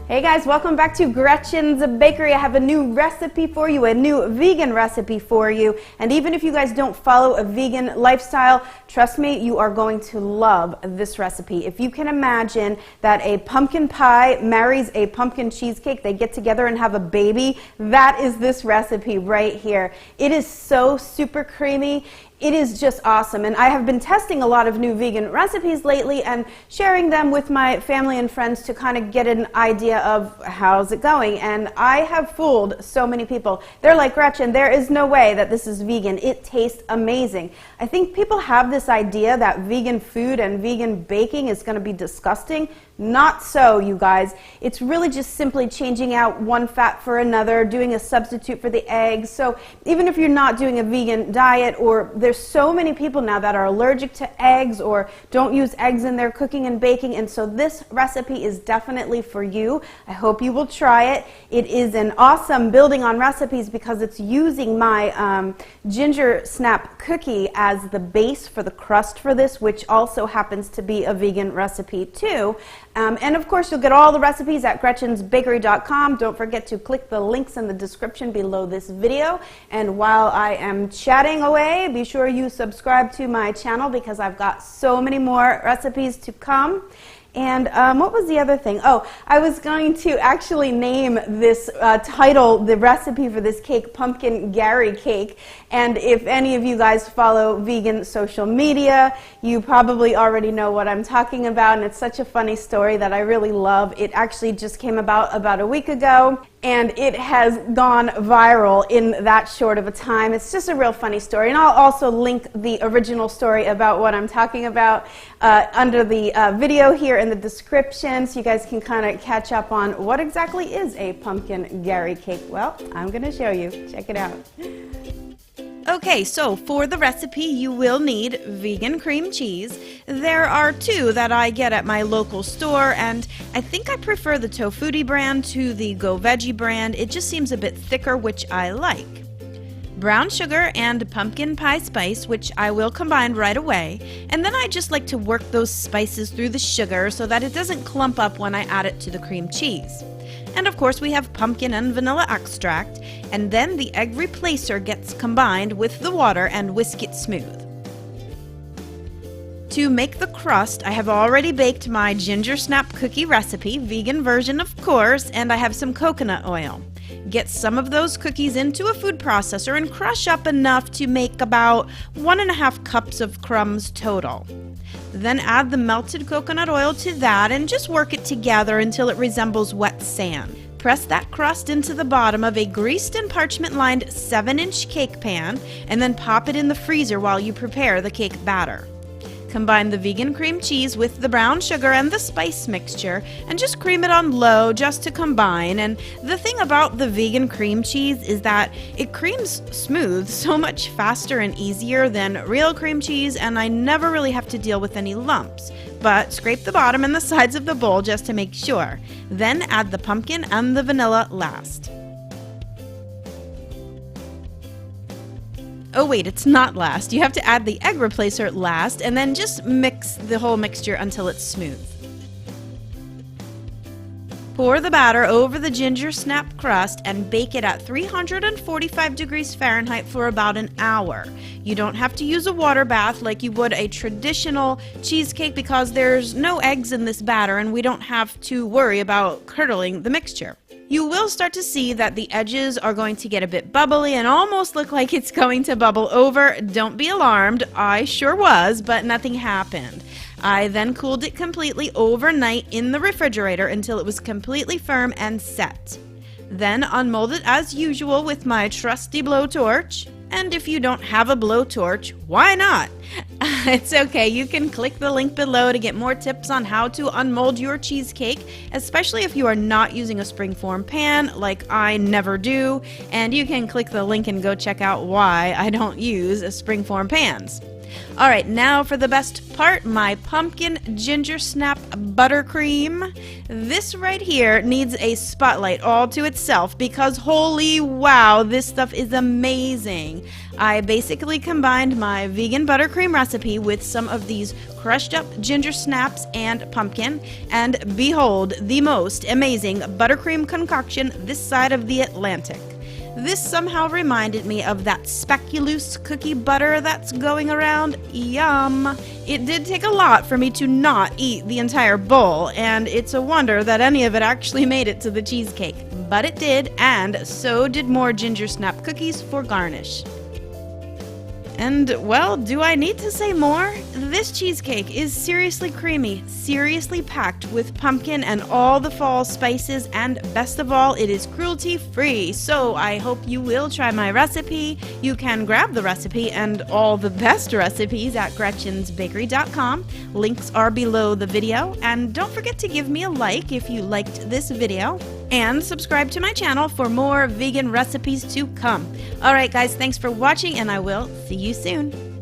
Hey guys, welcome back to Gretchen's Bakery. I have a new recipe for you, a new vegan recipe for you. And even if you guys don't follow a vegan lifestyle, trust me, you are going to love this recipe. If you can imagine that a pumpkin pie marries a pumpkin cheesecake, they get together and have a baby, that is this recipe right here. It is so super creamy. It is just awesome, and I have been testing a lot of new vegan recipes lately and sharing them with my family and friends to kind of get an idea of how's it going, and I have fooled so many people. They're like, Gretchen, there is no way that this is vegan. It tastes amazing. I think people have this idea that vegan food and vegan baking is going to be disgusting. Not so, you guys. It's really just simply changing out one fat for another, doing a substitute for the eggs. So even if you're not doing a vegan diet, or there's so many people now that are allergic to eggs or don't use eggs in their cooking and baking, and so this recipe is definitely for you. I hope you will try it. It is an awesome building on recipes because it's using my Gingersnap cookie as the base for the crust for this, which also happens to be a vegan recipe too. And of course, you'll get all the recipes at GretchensBakery.com. Don't forget to click the links in the description below this video. And while I am chatting away, be sure you subscribe to my channel because I've got so many more recipes to come. And what was the other thing? Oh, I was going to actually name this title, the recipe for this cake, Pumpkin Gary Cake. And if any of you guys follow vegan social media, you probably already know what I'm talking about. And it's such a funny story that I really love. It actually just came about a week ago. And it has gone viral in that short of a time. It's just a real funny story. And I'll also link the original story about what I'm talking about under the video here in the description, so you guys can kind of catch up on what exactly is a pumpkin Gary cake. Well, I'm going to show you. Check it out. Okay, so for the recipe, you will need vegan cream cheese. There are two that I get at my local store, and I think I prefer the Tofutti brand to the Go Veggie brand. It just seems a bit thicker, which I like. Brown sugar and pumpkin pie spice, which I will combine right away. And then I just like to work those spices through the sugar so that it doesn't clump up when I add it to the cream cheese. And of course we have pumpkin and vanilla extract, and then the egg replacer gets combined with the water and whisk it smooth. To make the crust, I have already baked my Gingersnap cookie recipe, vegan version of course, and I have some coconut oil. Get some of those cookies into a food processor and crush up enough to make about 1.5 cups of crumbs total. Then add the melted coconut oil to that and just work it together until it resembles wet sand. Press that crust into the bottom of a greased and parchment-lined 7-inch cake pan and then pop it in the freezer while you prepare the cake batter. Combine the vegan cream cheese with the brown sugar and the spice mixture and just cream it on low just to combine. And the thing about the vegan cream cheese is that it creams smooth so much faster and easier than real cream cheese, and I never really have to deal with any lumps. But scrape the bottom and the sides of the bowl just to make sure. Then add the pumpkin and the vanilla last. Oh wait, it's not last. You have to add the egg replacer last and then just mix the whole mixture until it's smooth. Pour the batter over the Gingersnap crust and bake it at 345 degrees Fahrenheit for about an hour. You don't have to use a water bath like you would a traditional cheesecake because there's no eggs in this batter and we don't have to worry about curdling the mixture. You will start to see that the edges are going to get a bit bubbly and almost look like it's going to bubble over. Don't be alarmed, I sure was, but nothing happened. I then cooled it completely overnight in the refrigerator until it was completely firm and set. Then unmold it as usual with my trusty blowtorch. And if you don't have a blowtorch, why not? It's okay, you can click the link below to get more tips on how to unmold your cheesecake, especially if you are not using a springform pan like I never do, and you can click the link and go check out why I don't use springform pans. Alright, now for the best part, my pumpkin Gingersnap buttercream. This right here needs a spotlight all to itself because holy wow, this stuff is amazing. I basically combined my vegan buttercream recipe with some of these crushed up ginger snaps and pumpkin, and behold, the most amazing buttercream concoction this side of the Atlantic. This somehow reminded me of that speculoos cookie butter that's going around. Yum! It did take a lot for me to not eat the entire bowl, and it's a wonder that any of it actually made it to the cheesecake. But it did, and so did more Gingersnap cookies for garnish. And, well, do I need to say more? This cheesecake is seriously creamy, seriously packed with pumpkin and all the fall spices, and best of all, it is cruelty-free. So I hope you will try my recipe. You can grab the recipe and all the best recipes at GRETCHEN'sbakery.com. Links are below the video, and don't forget to give me a like if you liked this video. And subscribe to my channel for more vegan recipes to come. Alright guys, thanks for watching, and I will see you soon.